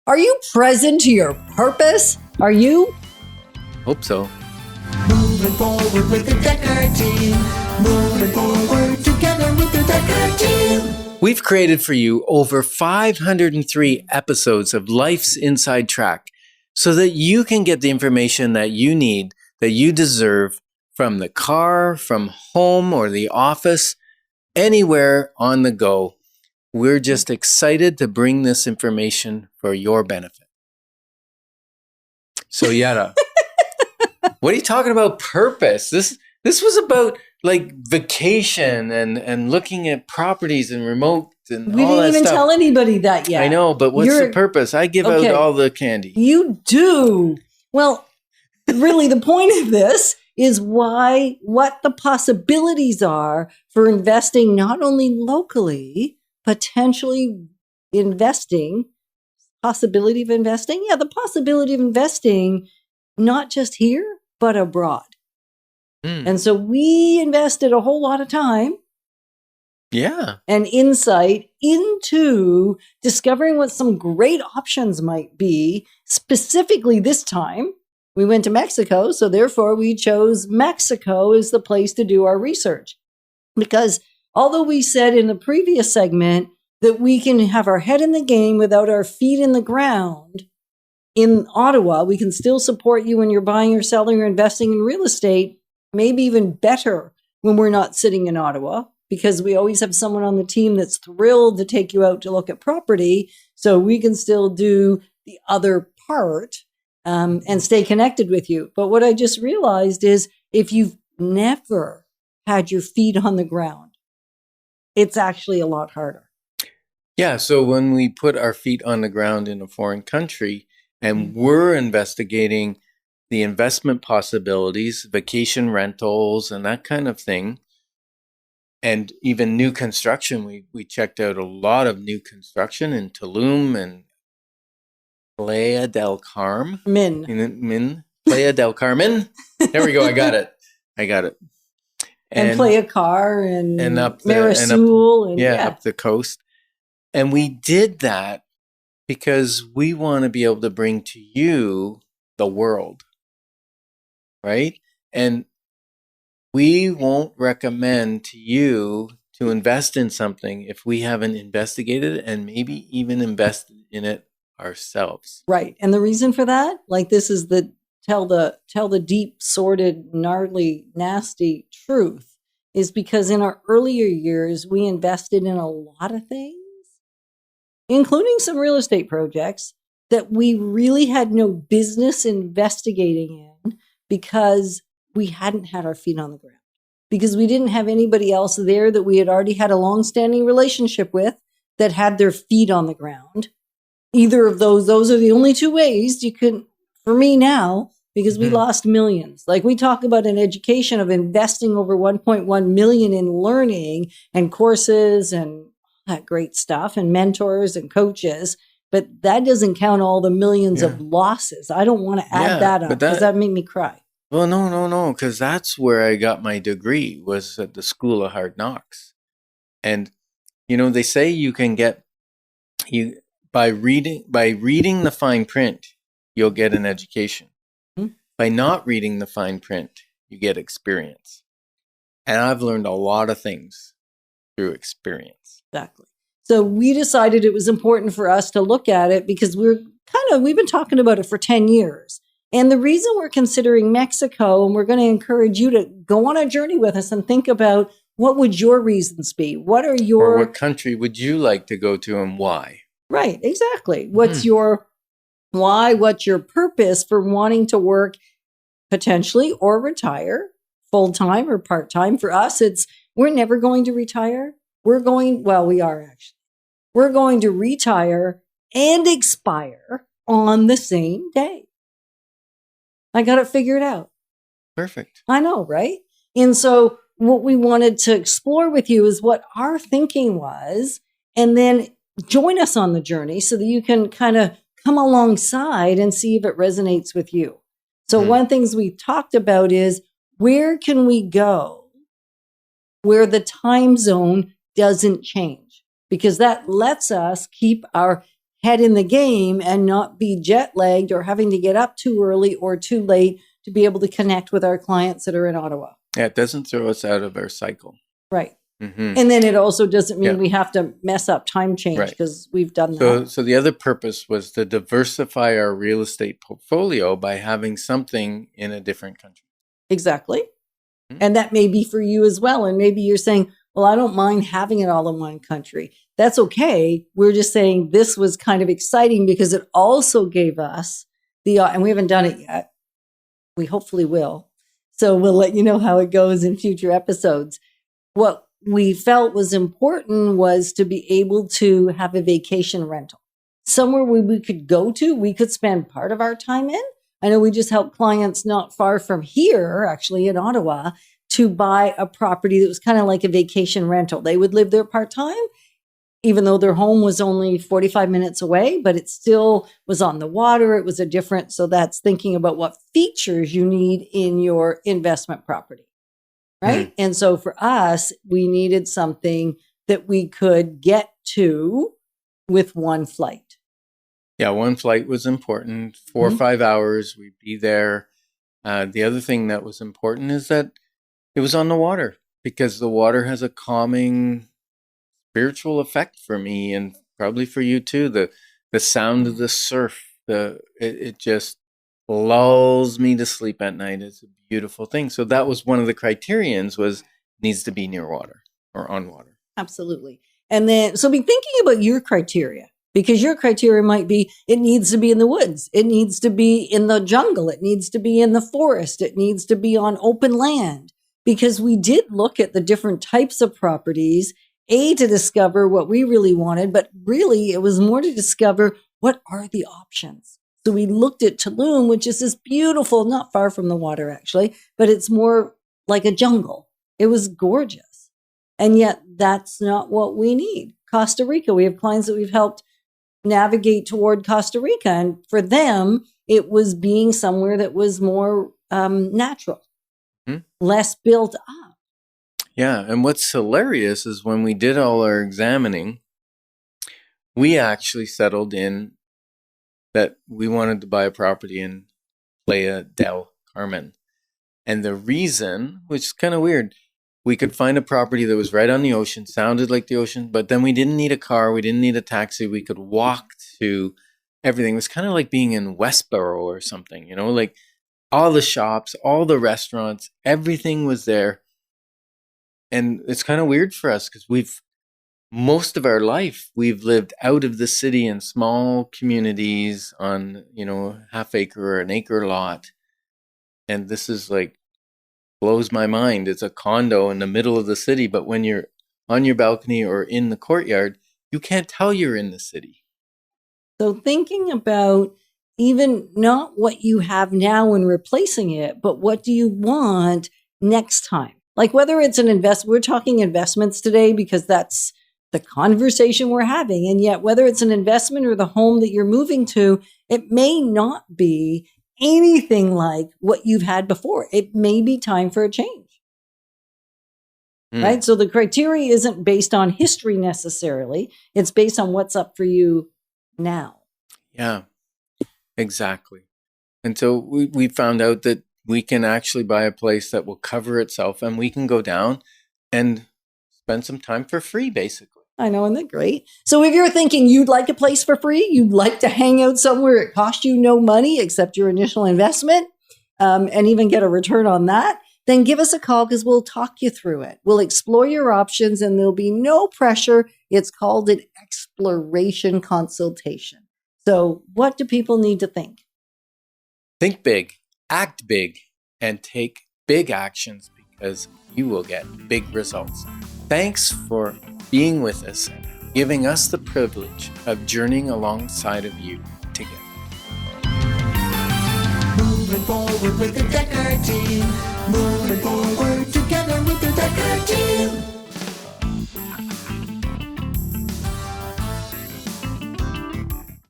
Are you present to your purpose? Are you? Hope so. Moving forward with the Decker team. Moving forward together with the Decker team. We've created for you over 503 episodes of Life's Inside Track so that you can get the information that you need, that you deserve from the car, from home or the office, anywhere on the go. We're just excited to bring this information for your benefit. So Yara, what are you talking about purpose? This was about like vacation and looking at properties and remote and We all didn't that even stuff. tell anybody that yet. I know, but what's the purpose? I give out all the candy. You do. Well, really, the point of this is what the possibilities are for investing not only locally, potentially investing, possibility of investing. Yeah, the possibility of investing not just here, but abroad. And so we invested a whole lot of time and insight into discovering what some great options might be. Specifically this time, we went to Mexico, so therefore we chose Mexico as the place to do our research. Because although we said in the previous segment that we can have our head in the game without our feet in the ground, in Ottawa, we can still support you when you're buying or selling or investing in real estate, maybe even better when we're not sitting in Ottawa, because we always have someone on the team that's thrilled to take you out to look at property, so we can still do the other part and stay connected with you. But what I just realized is if you've never had your feet on the ground, it's actually a lot harder. Yeah, so when we put our feet on the ground in a foreign country and we're investigating the investment possibilities, vacation rentals and that kind of thing, and even new construction, we checked out a lot of new construction in Tulum and Playa del Carmen. Playa del Carmen. There we go. I got it. And Playa Car and up Marisul. up the coast. And we did that because we want to be able to bring to you the world, right? And we won't recommend to you to invest in something if we haven't investigated it and maybe even invested in it ourselves. Right. And the reason for that, like this is the tell the deep, sordid, gnarly, nasty truth, is because in our earlier years, we invested in a lot of things, including some real estate projects that we really had no business investigating in because we hadn't had our feet on the ground, because we didn't have anybody else there that we had already had a long-standing relationship with that had their feet on the ground. Either of those are the only two ways you can, for me now, because we lost millions. Like we talk about an education of investing over 1.1 million in learning and courses and that great stuff and mentors and coaches. But that doesn't count all the millions of losses. I don't want to add that up because that made me cry. Well, no, because that's where I got my degree, was at the School of Hard Knocks. And, they say you can get, by reading the fine print, you'll get an education. By not reading the fine print, you get experience. And I've learned a lot of things through experience. Exactly. So we decided it was important for us to look at it because we've been talking about it for 10 years. And the reason we're considering Mexico, and we're going to encourage you to go on a journey with us and think about what would your reasons be? Or what country would you like to go to and why? Right, exactly. What's your why? What's your purpose for wanting to work potentially or retire full-time or part-time? For us, we're never going to retire. We are actually. We're going to retire and expire on the same day. I got it figured out. Perfect. I know, right? And so what we wanted to explore with you is what our thinking was, and then join us on the journey so that you can kind of come alongside and see if it resonates with you. So one of the things we talked about is where can we go where the time zone doesn't change? Because that lets us keep our head in the game and not be jet lagged or having to get up too early or too late to be able to connect with our clients that are in Ottawa. Yeah, it doesn't throw us out of our cycle. Right. Mm-hmm. And then it also doesn't mean we have to mess up time change because we've done that. So the other purpose was to diversify our real estate portfolio by having something in a different country. Exactly. Mm-hmm. And that may be for you as well. And maybe you're saying, well, I don't mind having it all in one country. That's okay. We're just saying this was kind of exciting because it also gave us and we haven't done it yet. We hopefully will. So we'll let you know how it goes in future episodes. What we felt was important was to be able to have a vacation rental, somewhere where we could go to, we could spend part of our time in. I know we just helped clients not far from here, actually in Ottawa, to buy a property that was kind of like a vacation rental. They would live there part-time, even though their home was only 45 minutes away, but it still was on the water. It was so that's thinking about what features you need in your investment property, right? And so for us, we needed something that we could get to with one flight. Yeah, one flight was important. 4 or 5 hours, we'd be there. The other thing that was important is that it was on the water, because the water has a calming spiritual effect for me, and probably for you too. The sound of the surf, it just lulls me to sleep at night. It's a beautiful thing. So that was one of the criterions, was needs to be near water or on water. Absolutely. And then, so be thinking about your criteria, because your criteria might be, it needs to be in the woods. It needs to be in the jungle. It needs to be in the forest. It needs to be on open land. Because we did look at the different types of properties, to discover what we really wanted, but really it was more to discover what are the options. So we looked at Tulum, which is this beautiful, not far from the water actually, but it's more like a jungle. It was gorgeous. And yet that's not what we need. Costa Rica, we have clients that we've helped navigate toward Costa Rica. And for them, it was being somewhere that was more natural. Less built up. Yeah. And what's hilarious is when we did all our examining, we actually settled in that we wanted to buy a property in Playa del Carmen. And the reason, which is kind of weird, we could find a property that was right on the ocean, sounded like the ocean, but then we didn't need a car. We didn't need a taxi. We could walk to everything. It was kind of like being in Westboro or something, like all the shops, all the restaurants, everything was there. And it's kind of weird for us because most of our life, we've lived out of the city in small communities on, half acre or an acre lot. And this is blows my mind. It's a condo in the middle of the city, but when you're on your balcony or in the courtyard, you can't tell you're in the city. So thinking about even not what you have now and replacing it, but what do you want next time? Like whether it's an we're talking investments today because that's the conversation we're having. And yet whether it's an investment or the home that you're moving to, it may not be anything like what you've had before. It may be time for a change. Right? So the criteria isn't based on history necessarily. It's based on what's up for you now. Yeah. Exactly. And so we found out that we can actually buy a place that will cover itself, and we can go down and spend some time for free, basically. I know, isn't that great? So if you're thinking you'd like a place for free, you'd like to hang out somewhere, it costs you no money except your initial investment, and even get a return on that, then give us a call because we'll talk you through it. We'll explore your options and there'll be no pressure. It's called an exploration consultation. So what do people need to think? Think big, act big, and take big actions because you will get big results. Thanks for being with us and giving us the privilege of journeying alongside of you together. Moving forward with the Decker team. Moving forward.